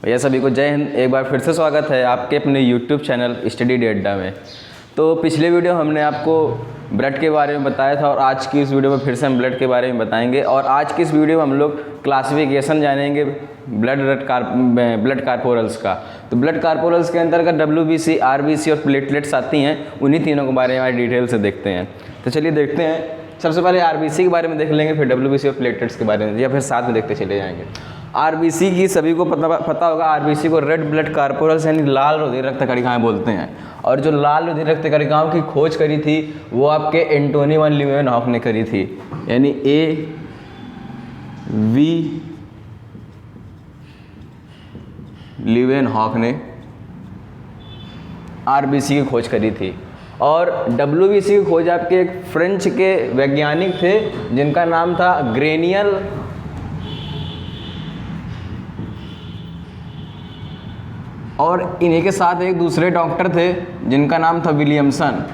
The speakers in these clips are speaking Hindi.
भैया सभी को जय हिंद। एक बार फिर से स्वागत है आपके अपने यूट्यूब चैनल स्टडी डे अड्डा में। तो पिछले वीडियो हमने आपको ब्लड के बारे में बताया था और आज की इस वीडियो में फिर से हम ब्लड के बारे में बताएंगे। और आज की इस वीडियो में हम लोग क्लासिफिकेशन जानेंगे ब्लड कार्पोरल्स का। तो ब्लड कार्पोरल्स के अंतर्गत WBC, RBC और प्लेटलेट्स आती हैं। उन्हीं तीनों के बारे में आज डिटेल से देखते हैं। तो चलिए देखते हैं। सबसे पहले RBC के बारे में देख लेंगे, फिर WBC और प्लेटलेट्स के बारे में, या फिर साथ में देखते चले जाएंगे। RBC की सभी को पता होगा। RBC को रेड ब्लड कार्पोरल्स यानी लाल रुधिर रक्त कणिकाएं बोलते हैं। और जो लाल रुधिर रक्त कणिकाओं की खोज करी थी वो आपके एंटोनी वन लीeuwenhoek ने करी थी, यानी AV लीeuwenhoek ने RBC की खोज करी थी। और WBC की खोज आपके एक फ्रेंच के वैज्ञानिक थे जिनका नाम था ग्रेनियल और इन्हीं के साथ एक दूसरे डॉक्टर थे जिनका नाम था विलियमसन।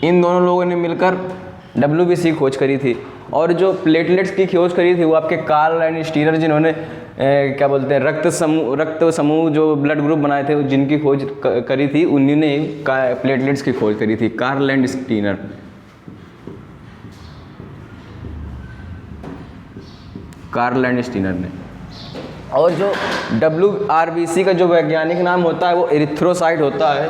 इन दोनों लोगों ने मिलकर WBC की खोज करी थी। और जो प्लेटलेट्स की खोज करी थी वो आपके कार्ल एंड स्टीनर, जिन्होंने क्या बोलते हैं रक्त समूह जो ब्लड ग्रुप बनाए थे, जिनकी खोज करी थी, उन्हीं ने प्लेटलेट्स की खोज करी थी, Karl Landsteiner. Karl Landsteiner ने। और जो WRBC का जो वैज्ञानिक नाम होता है वो एरिथ्रोसाइट होता है।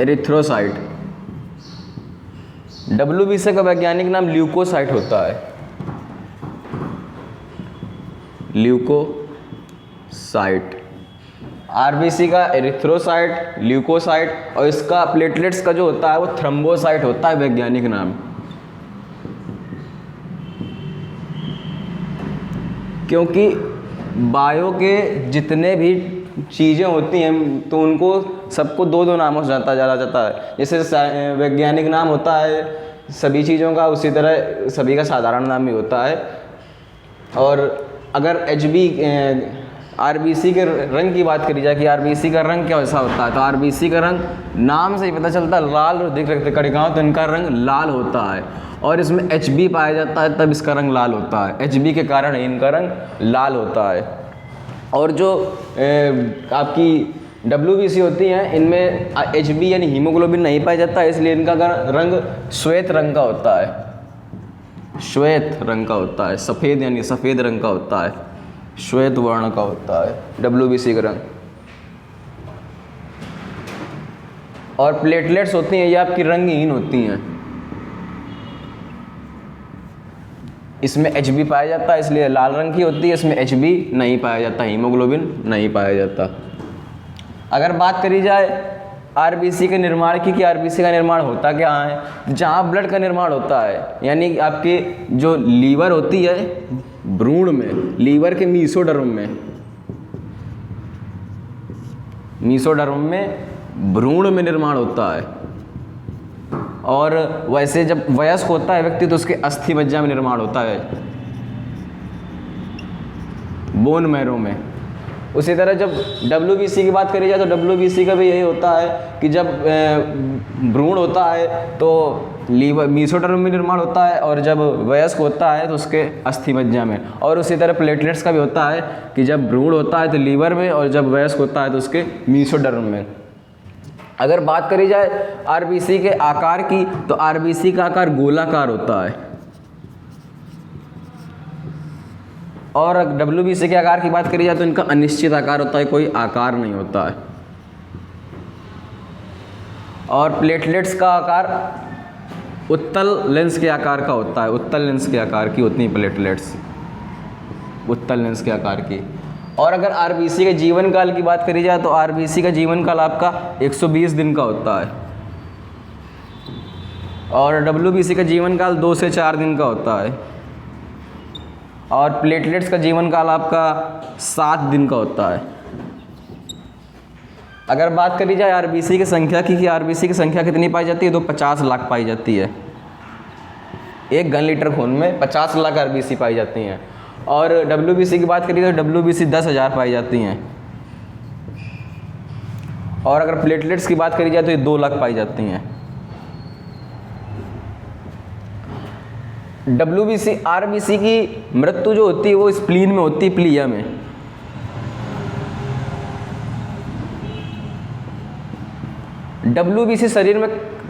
एरिथ्रोसाइट। WBC का वैज्ञानिक नाम ल्यूकोसाइट होता है। ल्यूकोसाइट। RBC का एरिथ्रोसाइट, ल्यूकोसाइट, और इसका प्लेटलेट्स का जो होता है वो थ्रम्बोसाइट होता है वैज्ञानिक नाम। क्योंकि बायो के जितने भी चीज़ें होती हैं तो उनको सबको दो दो नामों से जाना जाता है। जैसे वैज्ञानिक नाम होता है सभी चीज़ों का, उसी तरह सभी का साधारण नाम भी होता है। और अगर RBC के रंग की बात करी जाए कि RBC का रंग कैसा होता है, तो RBC का रंग नाम से ही पता चलता है, लाल रुधिर रक्त कणिकाओं, तो इनका रंग लाल होता है। और इसमें HB पाया जाता है तब इसका रंग लाल होता है। HB के कारण इनका रंग लाल होता है। और जो आपकी WBC होती हैं इनमें HB यानी हीमोग्लोबिन नहीं पाया जाता है, इसलिए इनका रंग श्वेत रंग का होता है। श्वेत रंग का होता है, सफ़ेद यानी सफ़ेद रंग का होता है, श्वेत वर्ण का होता है WBC का रंग। और प्लेटलेट्स होती हैं ये आपकी रंगहीन होती हैं। इसमें HB पाया जाता है इसलिए लाल रंग की होती है, इसमें HB नहीं पाया जाता, हीमोग्लोबिन नहीं पाया जाता। अगर बात करी जाए RBC के निर्माण की कि RBC का निर्माण होता क्या है, जहाँ ब्लड का निर्माण होता है, यानी आपके जो लीवर होती है भ्रूण में, लीवर के मीसोडर्म में भ्रूण में निर्माण होता है। और वैसे जब वयस्क होता है व्यक्ति तो उसके अस्थि मज्जा में निर्माण होता है, बोन मैरो में। उसी तरह जब WBC की बात करी जाए तो WBC का भी यही होता है कि जब भ्रूण होता है तो लीवर मीसोडर्म में निर्माण होता है, और जब वयस्क होता है तो उसके अस्थि मज्जा में। और उसी तरह प्लेटलेट्स का भी होता है कि जब भ्रूण होता है तो लीवर में, और जब वयस्क होता है तो उसके मीसोडर्म में। अगर बात करी जाए RBC के आकार की तो RBC का आकार गोलाकार होता है। और WBC के आकार की बात करी जाए तो इनका अनिश्चित आकार होता है, कोई आकार नहीं होता है। और प्लेटलेट्स का आकार उत्तल लेंस के आकार का होता है। उत्तल लेंस के आकार की होती हैं प्लेटलेट्स, उत्तल लेंस के आकार की। और अगर RBC के जीवन काल की बात करी जाए तो RBC का जीवन काल आपका 120 दिन का होता है। और WBC का जीवन काल 2 से 4 दिन का होता है। और प्लेटलेट्स का जीवन काल आपका 7 दिन का होता है। अगर बात करी जाए RBC की संख्या की कि RBC की संख्या कितनी पाई जाती है, तो 50 लाख पाई जाती है। 1 घन लीटर खून में 50 लाख RBC पाई जाती हैं। और WBC की बात करिए तो WBC 10,000 पाई जाती हैं। और अगर प्लेटलेट्स की बात करी जाए तो ये 2 लाख पाई जाती हैं। WBC RBC की मृत्यु जो होती है वो स्प्लीन में होती है, प्लिया में। WBC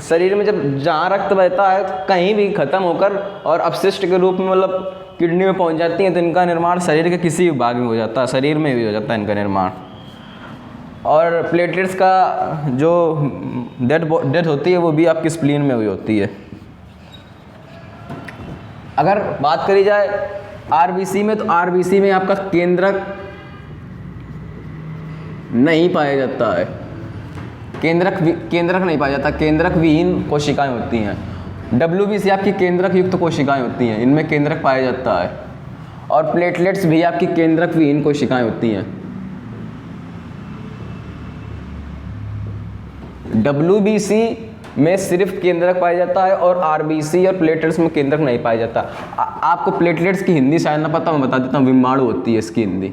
शरीर में जब जहाँ रक्त बहता है कहीं भी ख़त्म होकर और अपशिष्ट के रूप में मतलब किडनी में पहुँच जाती हैं, तो इनका निर्माण शरीर के किसी भी भाग में हो जाता है, शरीर में भी हो जाता है इनका निर्माण। और प्लेटलेट्स का जो डेथ होती है वो भी आपकी स्प्लीन में हुई होती है। अगर बात करी जाए RBC में, तो RBC में आपका केंद्रक नहीं पाया जाता है, केंद्रक नहीं पाया जाता, केंद्रक विहीन कोशिकाएं होती हैं। WBC आपकी केंद्रक युक्त कोशिकाएं होती हैं, इनमें केंद्रक पाया जाता है। और प्लेटलेट्स भी आपकी केंद्रक विहीन कोशिकाएं होती हैं। WBC में सिर्फ केंद्रक पाया जाता है और RBC और प्लेटलेट्स में केंद्रक नहीं पाया जाता। आपको प्लेटलेट्स की हिंदी शायद ना पता, मैं बता देता हूँ, विम्माणु होती है इसकी हिंदी,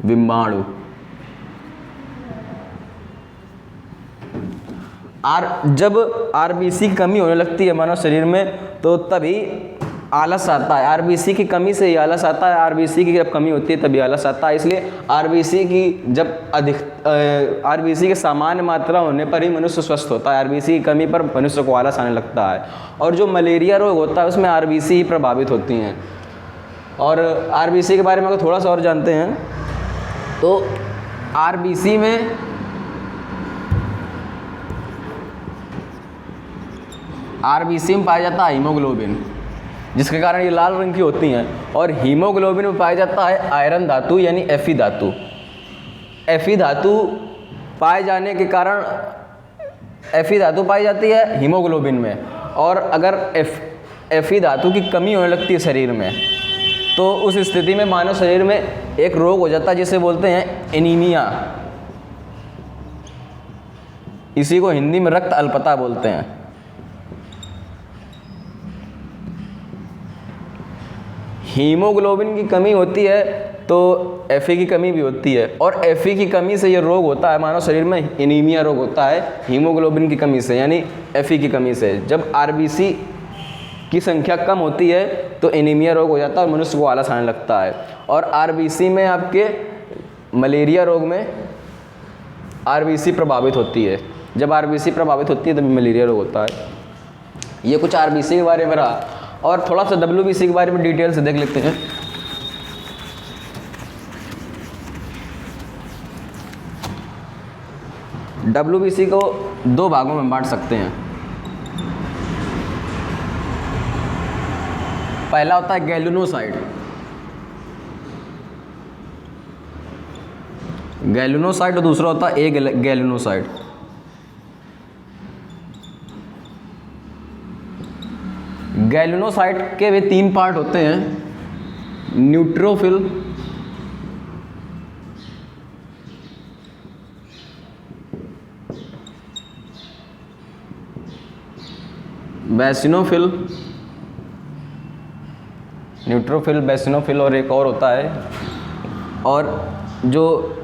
विम्माणु। जब RBC की कमी होने लगती है मानव शरीर में तो तभी आलस आता है। RBC की कमी से ही आलस आता है, RBC की जब कमी होती है तभी आलस आता है। इसलिए RBC की जब RBC की सामान्य मात्रा होने पर ही मनुष्य स्वस्थ होता है, RBC की कमी पर मनुष्य को आलस आने लगता है। और जो मलेरिया रोग होता है उसमें RBC ही प्रभावित होती हैं। और RBC के बारे में अगर थोड़ा सा और जानते हैं तो RBC में पाया जाता है हीमोग्लोबिन, जिसके कारण ये लाल रंग की होती हैं। और हीमोग्लोबिन में पाया जाता है आयरन धातु यानी Fe धातु। Fe धातु पाए जाने के कारण Fe धातु पाई जाती है हीमोग्लोबिन में। और अगर Fe धातु की कमी होने लगती है शरीर में तो उस स्थिति में मानव शरीर में एक रोग हो जाता है जिसे बोलते हैं एनीमिया। इसी को हिंदी में रक्त अल्पता बोलते हैं। हीमोग्लोबिन की कमी होती है तो Fe की कमी भी होती है। और Fe की कमी से ये रोग होता है मानव शरीर में, एनीमिया रोग होता है हीमोग्लोबिन की कमी से, यानी Fe की कमी से। जब RBC की संख्या कम होती है तो एनीमिया रोग हो जाता है और मनुष्य को आलस आने लगता है। और RBC में आपके मलेरिया रोग में RBC प्रभावित होती है। जब RBC प्रभावित होती है तभी मलेरिया रोग होता है। ये कुछ RBC के बारे में रहा। और थोड़ा सा WBC के बारे में डिटेल से देख लेते हैं। WBC को दो भागों में बांट सकते हैं। पहला होता है गैल्वेनोसाइट। और दूसरा होता है गैल्वेनोसाइट। गैल्वेनोसाइट के भी 3 पार्ट होते हैं, न्यूट्रोफिल, बेसिनोफिल, बेसिनोफिल और एक और होता है। और जो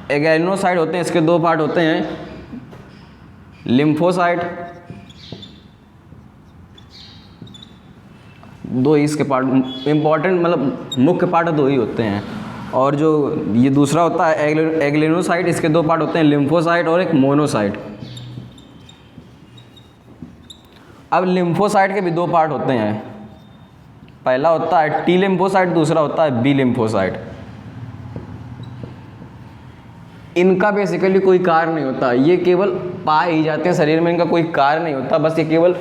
गैल्वेनोसाइट होते हैं इसके 2 पार्ट होते हैं, लिम्फोसाइट। 2 ही इसके पार्ट इम्पॉर्टेंट, मतलब मुख्य पार्ट 2 ही होते हैं। और जो ये दूसरा होता है एग्लेनोसाइट, इसके 2 पार्ट होते हैं, लिम्फोसाइट और एक मोनोसाइट। अब लिम्फोसाइट के भी 2 पार्ट होते हैं, पहला होता है टी लिम्फोसाइट, दूसरा होता है बी लिम्फोसाइट। इनका बेसिकली कोई कार्य नहीं होता, ये केवल पाए ही जाते हैं शरीर में, इनका कोई कार्य नहीं होता। बस ये केवल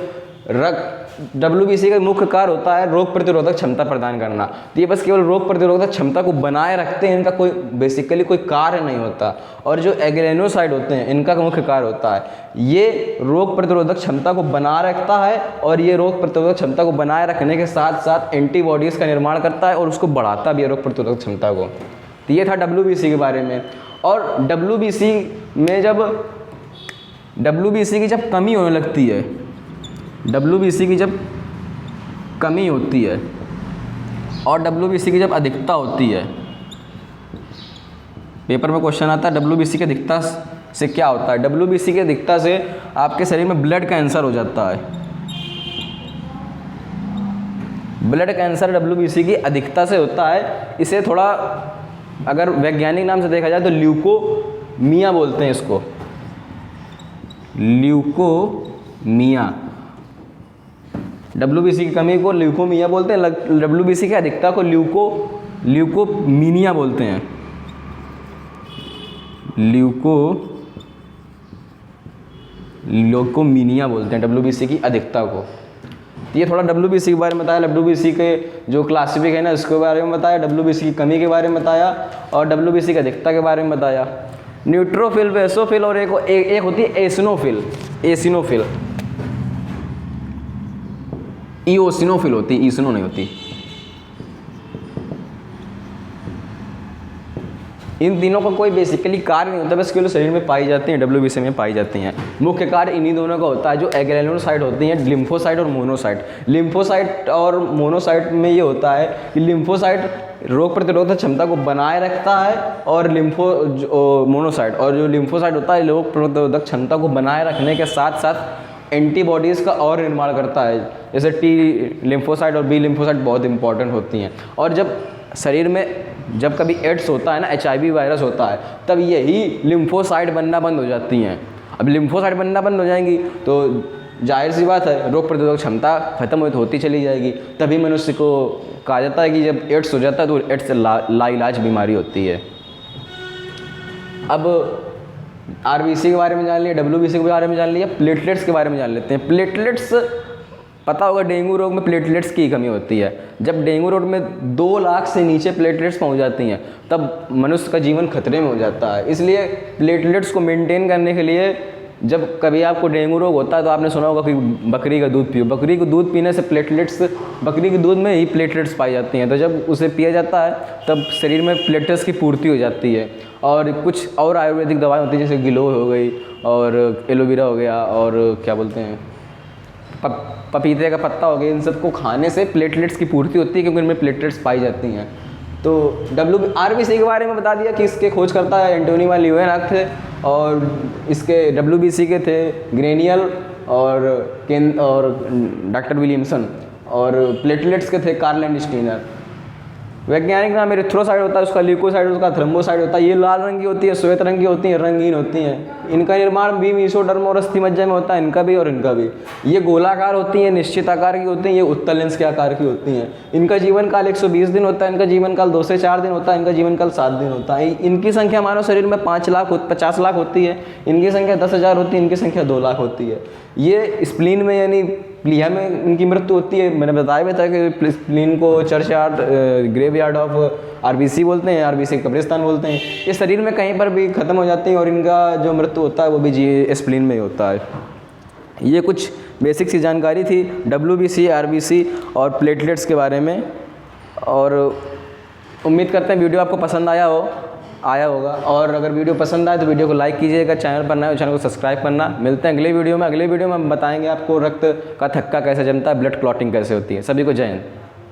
WBC का मुख्य कार्य होता है रोग प्रतिरोधक क्षमता प्रदान करना। तो ये बस केवल रोग प्रतिरोधक क्षमता को बनाए रखते हैं, इनका कोई बेसिकली कोई कार्य नहीं होता। और जो एग्लेनोसाइट होते हैं इनका मुख्य कार्य होता है ये रोग प्रतिरोधक क्षमता को बनाए रखता है। और ये रोग प्रतिरोधक क्षमता को बनाए रखने के साथ साथ एंटीबॉडीज़ का निर्माण करता है और उसको बढ़ाता भी है रोग प्रतिरोधक क्षमता को। तो ये था WBC के बारे में। और WBC की जब कमी होने लगती है, WBC की जब कमी होती है और WBC की जब अधिकता होती है, पेपर में क्वेश्चन आता है WBC की अधिकता से क्या होता है। WBC की अधिकता से आपके शरीर में ब्लड कैंसर हो जाता है। ब्लड कैंसर WBC की अधिकता से होता है। इसे थोड़ा अगर वैज्ञानिक नाम से देखा जाए तो ल्यूकोमिया बोलते हैं इसको, ल्यूकोमिया। WBC की कमी को ल्यूकोमिया बोलते हैं, WBC की अधिकता को ल्यूकोमीनिया बोलते हैं, ल्यूकोमीनिया बोलते हैं WBC की अधिकता को। ये थोड़ा WBC के बारे में बताया, WBC के जो क्लासिफिक है ना उसके बारे में बताया, WBC की कमी के बारे में बताया और WBC की अधिकता के बारे में बताया। न्यूट्रोफिल, बेसोफिल और एक होती है एसिनोफिल, ईओसिनोफिल होती है, ईसिनो नहीं होती। इन तीनों का कोई बेसिकली कार्य नहीं होता, बस केवल शरीर में पाई जाती हैं, WBC में पाई जाती हैं। मुख्य कार्य इन्हीं दोनों का होता है, जो एग्रेनुलोसाइट होती हैं, लिम्फोसाइट और मोनोसाइट। लिम्फोसाइट और मोनोसाइट में ये होता है कि लिम्फोसाइट रोग प्रतिरोधक क्षमता को बनाए रखता है और मोनोसाइट और जो लिम्फोसाइट होता है रोग प्रतिरोधक क्षमता को बनाए रखने के साथ साथ एंटीबॉडीज़ का और निर्माण करता है। जैसे T लिम्फोसाइट और B लिम्फोसाइट बहुत इंपॉर्टेंट होती हैं। और जब शरीर में जब कभी एड्स होता है ना, HIV वायरस होता है, तब यही लिम्फोसाइट बनना बंद हो जाती हैं। अब लिम्फोसाइट बनना बंद हो जाएंगी तो जाहिर सी बात है रोग प्रतिरोधक क्षमता खत्म होती चली जाएगी। तभी मनुष्य को कहा जाता है कि जब एड्स हो जाता है तो एड्स से लाइलाज बीमारी होती है। अब RBC के बारे में जान लिया, WBC के बारे में जान लिया, प्लेटलेट्स के बारे में जान लेते हैं। प्लेटलेट्स पता होगा, डेंगू रोग में प्लेटलेट्स की कमी होती है। जब डेंगू रोग में 2 लाख से नीचे प्लेटलेट्स पहुंच जाती हैं तब मनुष्य का जीवन खतरे में हो जाता है। इसलिए प्लेटलेट्स को मेंटेन करने के लिए जब कभी आपको डेंगू रोग होता है तो आपने सुना होगा कि बकरी का दूध पियो। बकरी को दूध पीने से बकरी के दूध में ही प्लेटलेट्स पाई जाती हैं। तो जब उसे पिया जाता है तब शरीर में प्लेटलेट्स की पूर्ति हो जाती है। और कुछ और आयुर्वेदिक दवाएँ होती हैं, जैसे गिलोय हो गई और एलोवेरा हो गया और क्या बोलते हैं पपीते का पत्ता हो गया। इन सबको खाने से प्लेटलेट्स की पूर्ति होती है क्योंकि इनमें प्लेटलेट्स पाई जाती हैं। तो RBC के बारे में बता दिया कि इसके खोजकर्ता एंटोनी ल्यूवेनॉक थे और इसके WBC के थे ग्रेनियल और डॉक्टर विलियमसन और प्लेटलेट्स के थे कार्ल एंड स्टीनर। वैज्ञानिक नाम एरिथ्रोसाइट होता है, उसका ल्यूकोसाइट, उसका थ्रोम्बोसाइट होता है। ये लाल रंग की होती है, श्वेत रंग की होती है, रंगीन होती हैं। इनका निर्माण भी मेसोडर्म और अस्थि मज्जा में होता है, इनका भी और इनका भी। ये गोलाकार होती हैं, निश्चित आकार की होती हैं, ये उत्तल लेंस के आकार की होती हैं। इनका जीवन काल 120 दिन होता है, इनका जीवन काल 2 से 4 दिन होता है, इनका जीवन काल 7 दिन होता है। इनकी संख्या मानव शरीर में 50 लाख होती है, इनकी संख्या 10,000 होती है, इनकी संख्या 2 लाख होती है। ये स्प्लीन में यानी प्लीहा में इनकी मृत्यु होती है। मैंने बताया भी था कि स्प्लीन को चर्चयार्ड ग्रेवयार्ड ऑफ RBC बोलते हैं, RBC कब्रिस्तान बोलते हैं। ये शरीर में कहीं पर भी ख़त्म हो जाती हैं और इनका जो मृत्यु होता है वो भी स्प्लीन में ही होता है। ये कुछ बेसिक सी जानकारी थी WBC, RBC और प्लेटलेट्स के बारे में। और उम्मीद करते हैं वीडियो आपको पसंद आया होगा। और अगर वीडियो पसंद आए तो वीडियो को लाइक कीजिएगा, चैनल पर नए हो चैनल को सब्सक्राइब करना। मिलते हैं अगले वीडियो में हम बताएंगे आपको रक्त का थक्का कैसे जमता है, ब्लड क्लॉटिंग कैसे होती है। सभी को जय हिंद।